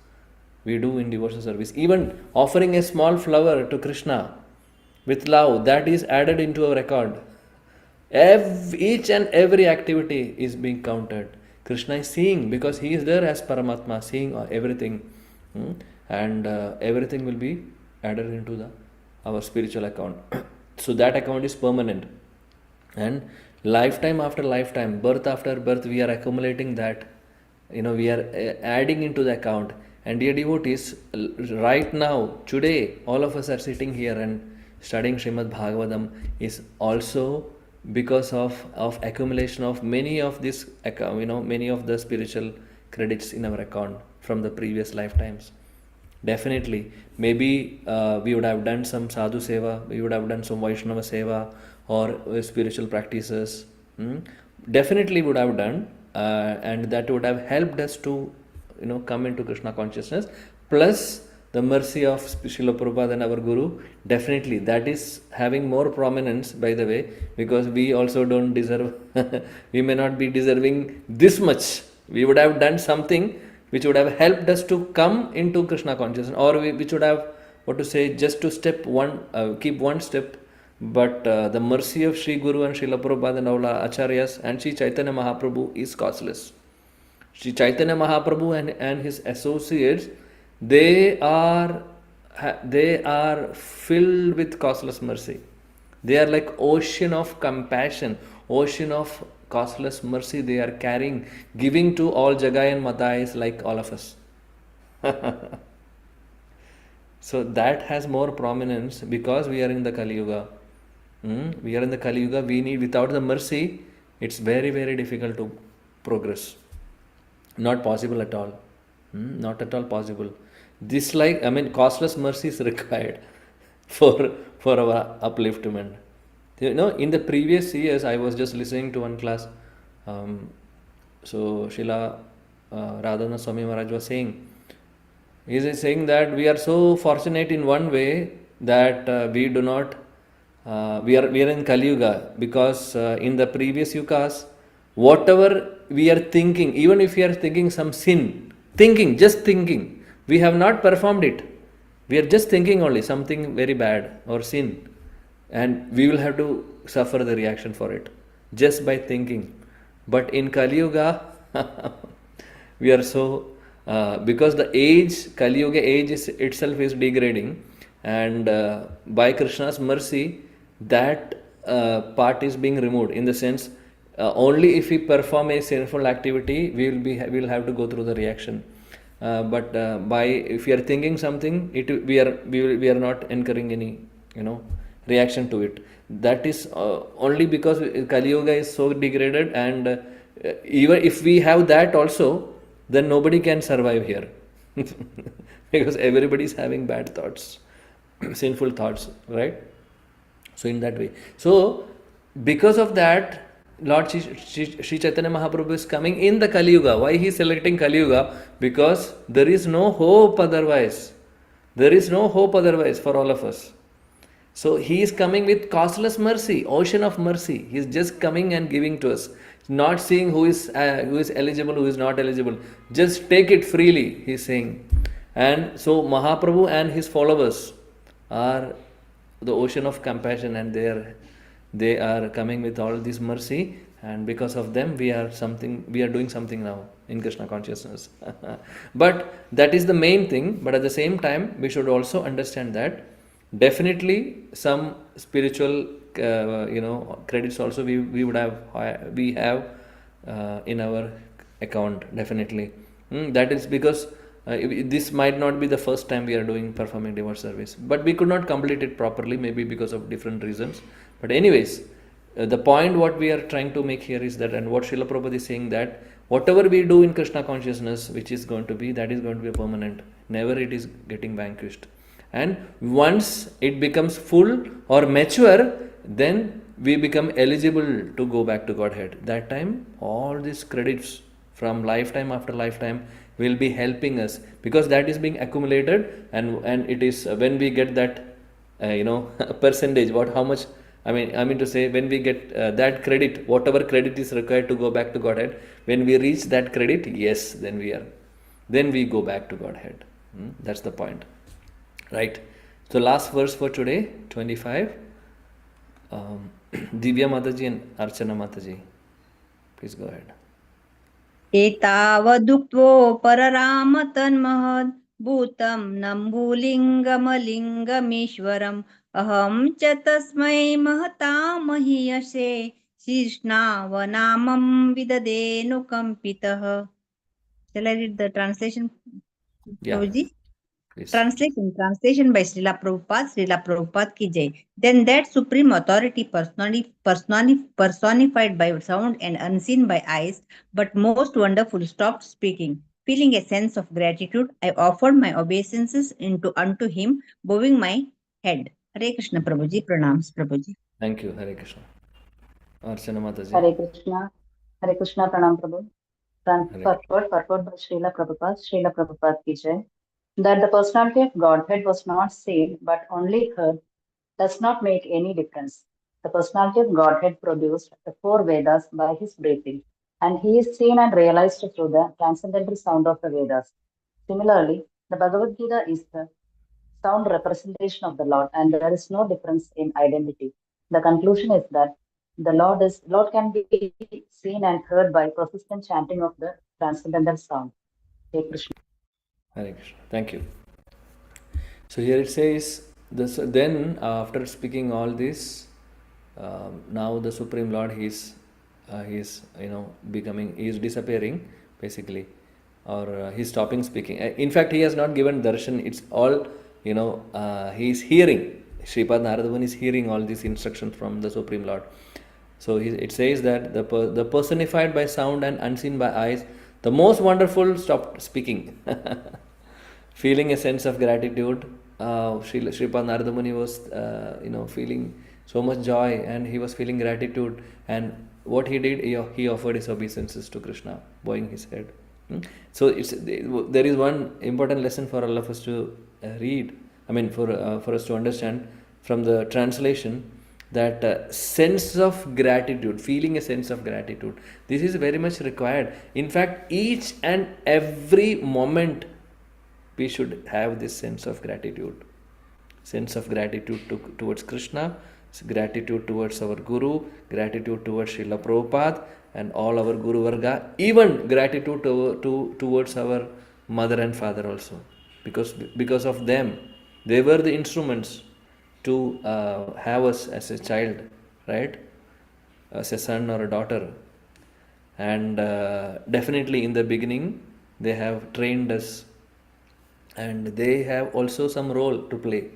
we do in devotional service. Even offering a small flower to Krishna with love, that is added into our record. Each and every activity is being counted. Krishna is seeing, because he is there as Paramatma, seeing everything. And everything will be added into our spiritual account. So that account is permanent. And lifetime after lifetime, birth after birth, we are accumulating that. We are adding into the account. And dear devotees, right now, today, all of us are sitting here and studying Srimad Bhagavatam is also because of accumulation of many of this, many of the spiritual credits in our account from the previous lifetimes. Definitely, maybe we would have done some sadhu seva, we would have done some Vaishnava seva or spiritual practices. Definitely would have done, and that would have helped us to, come into Krishna consciousness. Plus the mercy of Srila Prabhupada and our Guru, definitely that is having more prominence, by the way, because we also don't deserve, we may not be deserving this much. We would have done something which would have helped us to come into Krishna consciousness, or which would have, just to keep one step. But the mercy of Sri Guru and Srila Prabhupada and all Acharyas and Sri Chaitanya Mahaprabhu is causeless. Sri Chaitanya Mahaprabhu and his associates, they are filled with causeless mercy. They are like ocean of compassion, ocean of causeless mercy they are carrying, giving to all Jagai and Matais like all of us. So that has more prominence because we are in the Kali Yuga. We are in the Kali Yuga. We need, without the mercy, it's very, very difficult to progress. Not possible at all. Not at all possible. Causeless mercy is required for our upliftment. In the previous years, I was just listening to one class. So Srila Radhana Swami Maharaj was saying, he is saying that we are so fortunate in one way that we do not, we are in Kali Yuga, because in the previous yugas, whatever we are thinking, even if we are thinking some sin, just thinking, we have not performed it. We are just thinking only something very bad or sin, and we will have to suffer the reaction for it just by thinking. But in Kali Yuga, we are so, because the age, Kali Yuga age itself is degrading, and by Krishna's mercy, that part is being removed, in the sense, only if we perform a sinful activity, we will have to go through the reaction. But if we are thinking something, we are not incurring any reaction to it. That is only because Kali Yuga is so degraded, and even if we have that also, then nobody can survive here because everybody is having bad thoughts, sinful thoughts, right? So in that way, so because of that, Lord Sri Chaitanya Mahaprabhu is coming in the Kali Yuga. Why he is selecting Kali Yuga? Because there is no hope otherwise. There is no hope otherwise for all of us. So he is coming with causeless mercy, ocean of mercy. He is just coming and giving to us, not seeing who is eligible, who is not eligible. Just take it freely, he is saying. And so Mahaprabhu and his followers are the ocean of compassion, and they are coming with all this mercy, and because of them we are doing something now in Krishna consciousness. But that is the main thing. But at the same time, we should also understand that definitely some spiritual credits also we have in our account, definitely. That is because this might not be the first time we are performing devotional service, but we could not complete it properly, maybe because of different reasons. But anyways, the point what we are trying to make here is that, and what Srila Prabhupada is saying, that whatever we do in Krishna consciousness, which is going to be, that is going to be permanent. Never it is getting vanquished. And once it becomes full or mature, then we become eligible to go back to Godhead. That time, all these credits from lifetime after lifetime will be helping us, because that is being accumulated, and it is when we get that percentage, how much, I mean to say, when we get that credit, whatever credit is required to go back to Godhead, when we reach that credit, yes, then we go back to Godhead. That's the point. Right. So last verse for today, 25. Divya Mataji and Archana Mataji. Please go ahead. एतावदुक्त्वो परराम तन्महद् भूतं नम्बुलिङ्गमलिङ्गमीश्वरम् अहं च तस्मै महता महीयसे शीर्ष्णावनामं विददेनुकम्पितः. Shall I read the translation, Yeah. Prabhuji? Please. Translation by Srila Prabhupada ki jai. Then that supreme authority personified by sound and unseen by eyes, but most wonderful, stopped speaking. Feeling a sense of gratitude, I offered my obeisances unto him, bowing my head. Hare Krishna, Prabhuji. Pranams, Prabhuji. Thank you. Hare Krishna. Archana Mataji. Hare Krishna, Pranam Prabhu. Purport by Srila Prabhupada ki jai. That the personality of Godhead was not seen but only heard does not make any difference. The personality of Godhead produced the 4 Vedas by his breathing, and he is seen and realized through the transcendental sound of the Vedas. Similarly, the Bhagavad Gita is the sound representation of the Lord, and there is no difference in identity. The conclusion is that the Lord can be seen and heard by persistent chanting of the transcendental sound. Hare Krishna. Hare Krishna. Thank you. So here it says, then after speaking all this, now the Supreme Lord, he is disappearing basically, or he's stopping speaking. In fact, he has not given darshan. It's all, he is hearing. Sripad Narada Muni is hearing all these instructions from the Supreme Lord. So it says that the personified by sound and unseen by eyes, the most wonderful, stopped speaking. Feeling a sense of gratitude. Sripad Narada Muni was, feeling so much joy, and he was feeling gratitude. And what he did, he offered his obeisances to Krishna, bowing his head. So there is one important lesson for all of us to read. For us to understand from the translation, that sense of gratitude, feeling a sense of gratitude. This is very much required. In fact, each and every moment, we should have this sense of gratitude. Sense of gratitude towards Krishna, gratitude towards our Guru, gratitude towards Srila Prabhupada and all our Guru Varga, even gratitude towards our mother and father also. Because of them, they were the instruments to have us as a child, right? As a son or a daughter. And definitely in the beginning, they have trained us, and they have also some role to play,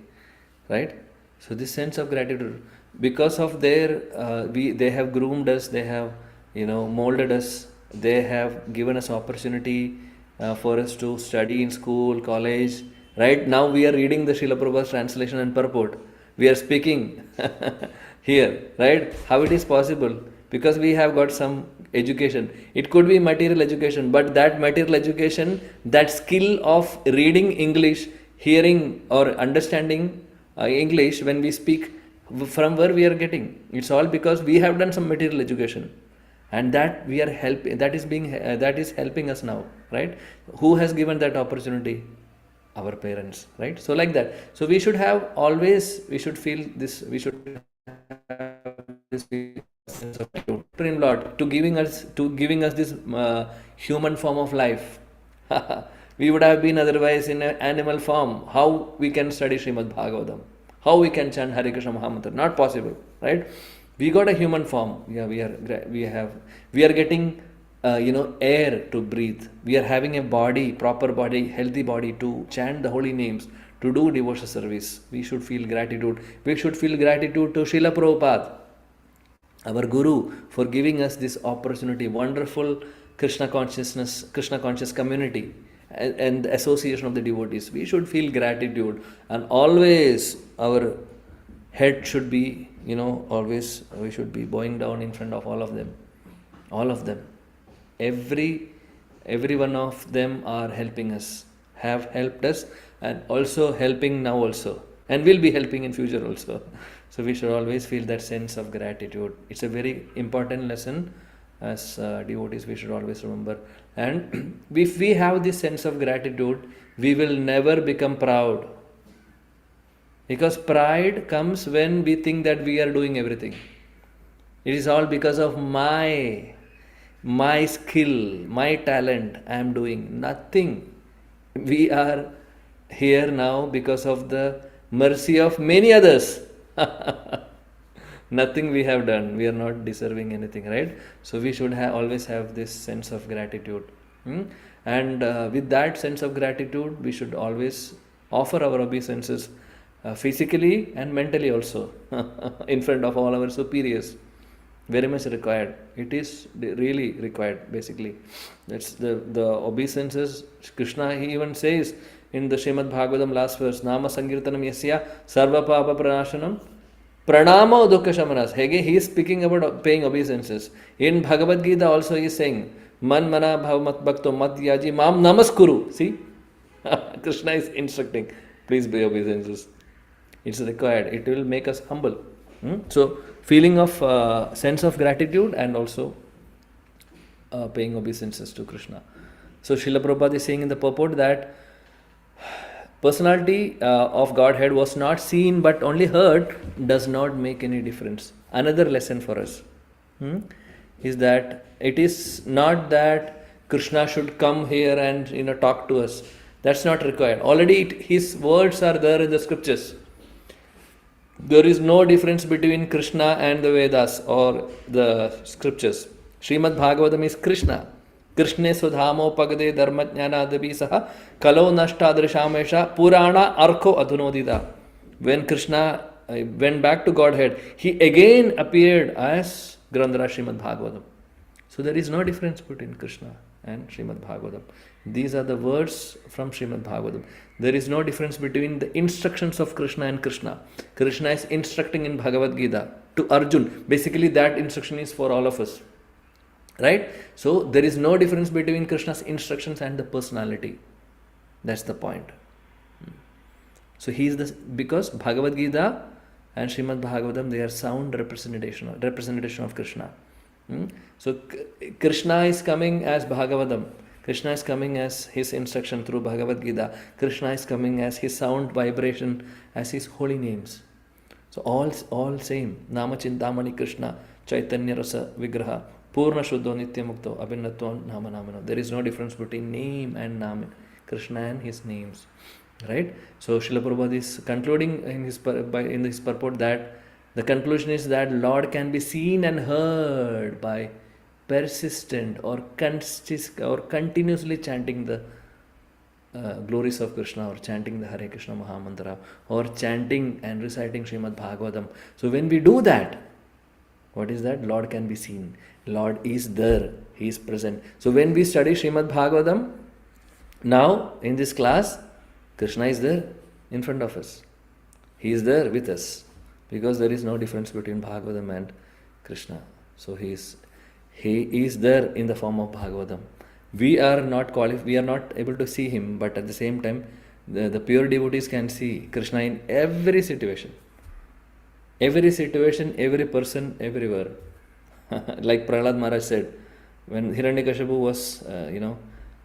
right? So this sense of gratitude, because of their, they have groomed us, they have, molded us, they have given us opportunity for us to study in school, college. Right now we are reading the Srila Prabhupada's translation and purport. We are speaking here, right? How it is possible? Because we have got some education. It could be material education, but that material education, that skill of reading English, hearing or understanding English when we speak, from where we are getting? It's all because we have done some material education, and that we are helping. That is helping us now, right? Who has given that opportunity? Our parents, right? So like that. So we should have always, we should feel this, we should have this sense of Supreme Lord to giving us this human form of life. We would have been otherwise in an animal form. How we can study Srimad Bhagavatam? How we can chant Hare Krishna Mahamantra? Not possible, right? We got a human form. Yeah, we are getting air to breathe. We are having a body, proper body, healthy body to chant the holy names, to do devotional service. We should feel gratitude. We should feel gratitude to Srila Prabhupada, our Guru, for giving us this opportunity, wonderful Krishna conscious community and the association of the devotees. We should feel gratitude, and always our head should be, always we should be bowing down in front of all of them. All of them. Every one of them are helping us, have helped us, and also helping now also, and will be helping in future also. So we should always feel that sense of gratitude. It's a very important lesson As devotees, we should always remember. And if we have this sense of gratitude, we will never become proud. Because pride comes when we think that we are doing everything. It is all because of my skill, my talent. I am doing nothing. We are here now because of the mercy of many others. Nothing we have done. We are not deserving anything, right? So we should always have this sense of gratitude. And with that sense of gratitude, we should always offer our obeisances physically and mentally also in front of all our superiors. Very much required. It is really required, basically. That's the obeisances. Krishna, he even says in the Srimad Bhagavatam last verse, Nama Sankirtanam Yasya Sarva Papa Pranashanam Pranama Dukkha Shamanas. Again, he is speaking about paying obeisances. In Bhagavad Gita also he is saying, Man Mana Bhav Mat Bhakto Mat Yaji Mam Namaskuru. See? Krishna is instructing. Please pay obeisances. It's required. It will make us humble. So, feeling of sense of gratitude and also paying obeisances to Krishna. So Srila Prabhupada is saying in the purport that personality of Godhead was not seen but only heard does not make any difference. Another lesson for us is that it is not that Krishna should come here and talk to us. That's not required. Already his words are there in the scriptures. There is no difference between Krishna and the Vedas or the scriptures. Srimad Bhagavatam is Krishna. Krishne sudhamo pagade dharmajnana adabhisaha kalo nashtadrishamesha purana arko adhunodida. When Krishna went back to Godhead, he again appeared as Grandhara Srimad Bhagavatam. So there is no difference between Krishna and Srimad Bhagavatam. These are the words from Srimad Bhagavatam. There is no difference between the instructions of Krishna and Krishna. Krishna is instructing in Bhagavad Gita to Arjun. Basically, that instruction is for all of us. Right? So, there is no difference between Krishna's instructions and the personality. That's the point. So, because Bhagavad Gita and Srimad Bhagavatam, they are sound representation of Krishna. So, Krishna is coming as Bhagavatam. Krishna is coming as his instruction through Bhagavad Gita. Krishna is coming as his sound vibration, as his holy names. So all same. Nama Chintamani Krishna, Chaitanya Rasa Vigraha, Purna Shuddho Nitya Mukto, Abhinatva Nama Namano. There is no difference between name and Nama, Krishna and his names. Right? So Srila Prabhupada is concluding in his purport that the conclusion is that Lord can be seen and heard by persistent or continuously chanting the glories of Krishna, or chanting the Hare Krishna Mahamantra, or chanting and reciting Srimad Bhagavatam. So when we do that, what is that? Lord can be seen. Lord is there. He is present. So when we study Srimad Bhagavatam, now in this class, Krishna is there in front of us. He is there with us, because there is no difference between Bhagavatam and Krishna. So He is there in the form of Bhagavatam. We are not able to see him, but at the same time, the pure devotees can see Krishna in every situation. Every situation, every person, everywhere. Like Prahlad Maharaj said, when Hiranyakashipu was,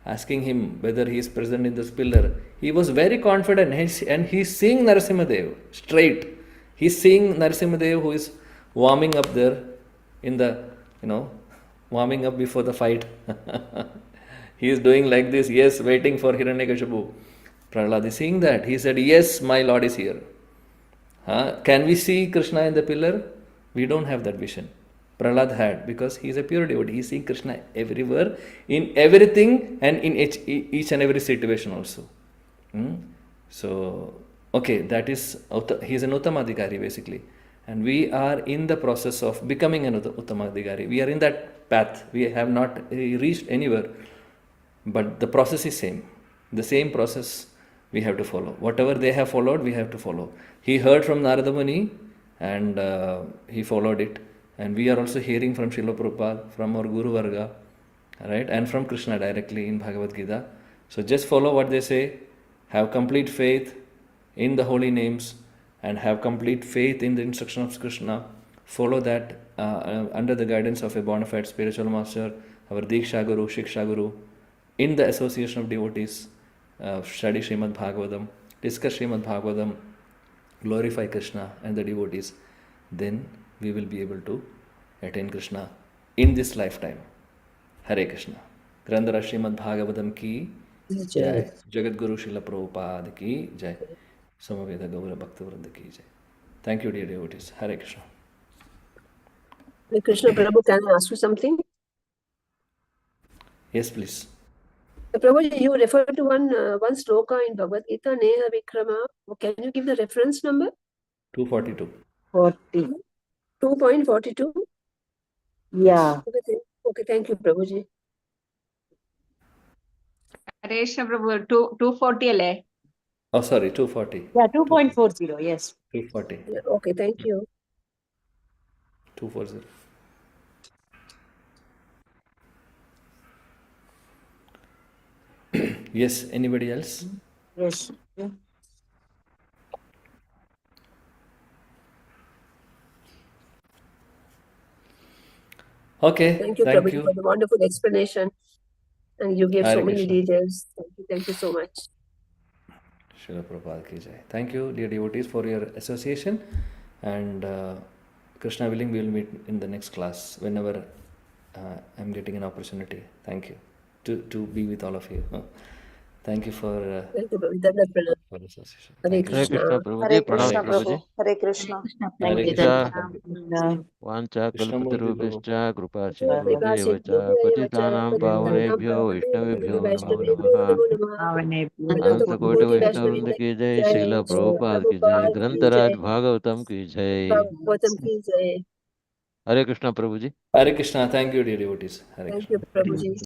asking him whether he is present in this pillar, he was very confident, and he is seeing Narasimhadev straight. He is seeing Narasimhadev who is warming up there in the, warming up before the fight. He is doing like this, yes, waiting for Hiranyakashipu. Prahlad is seeing that. He said, yes, my Lord is here. Can we see Krishna in the pillar? We don't have that vision. Prahlad had, because he is a pure devotee. He is seeing Krishna everywhere, in everything, and in each and every situation also. So, okay, that is, he is an Uttamadhikari basically. And we are in the process of becoming an Uttamadhikari. We are in that path. We have not reached anywhere. But the process is same. The same process we have to follow. Whatever they have followed, we have to follow. He heard from Narada Muni and he followed it. And we are also hearing from Srila Prabhupada, from our Guru Varga, right? And from Krishna directly in Bhagavad Gita. So just follow what they say. Have complete faith in the holy names and have complete faith in the instruction of Krishna. follow that under the guidance of a bona fide spiritual master, our Diksha Guru, Shiksha Guru, in the association of devotees, study Srimad Bhagavatam, discuss Srimad Bhagavatam, glorify Krishna and the devotees, then we will be able to attain Krishna in this lifetime. Hare Krishna. Grandhara Srimad Bhagavatam ki jai. Jagat Guru Srila Prabhupada ki jai. Samaveda Gaura Bhakta Vrinda ki jai. Thank you, dear devotees. Hare Krishna. Hare Krishna Prabhu, can I ask you something? Yes, please. Prabhu, you referred to one sloka in Bhagavad Gita, Neha Vikrama. Can you give the reference number? 242. 40. 2.42? Yeah. Okay, thank you, Prabhuji. Krishna Prabhu, 240 alle. Oh, sorry, 240. Yeah, 2.40, yes. 240. Yeah, okay, thank you. 240. Yes, anybody else? Yes. Yeah. Okay, Thank you, thank Prabhuji, you. for the wonderful explanation. And you gave Hare so many Krishna. details. Thank you so much. Srila Prabhupada ki jai. Thank you, dear devotees, for your association. And Krishna willing, we will meet in the next class whenever I'm getting an opportunity. Thank you to be with all of you. Thank you for Thank you, Prabhuji. association. Hare Thank you. Hare Krishna. Krishna Prabhuji. Hare Pranam Krishna, Prabhuji. Prabhu. Hare Krishna. Hare Thank you. Krishna. Thank Thank you. you. Vancha Krishnamurti kalpatarubhishcha kripa Kripa sindhubheva cha Sindhubheva cha patitanam Patitanam pavanebhyo Pavanebhyo vaishnavebhyo Vaishnavebhyo namaha. Namo Namaha. अनंत कोटि Ananta वैष्णव Vaishnava वृंद की जय, Jai, Srila Prabhupada की जय, Prabhupada ki ग्रंथराज jai, Bhagavatam की जय। Bhagavatam ki jai. Hare Krishna Prabhu ji. Hare Krishna. Thank you, dear devotees. Hare Thank Krishna. you, Prabhuji.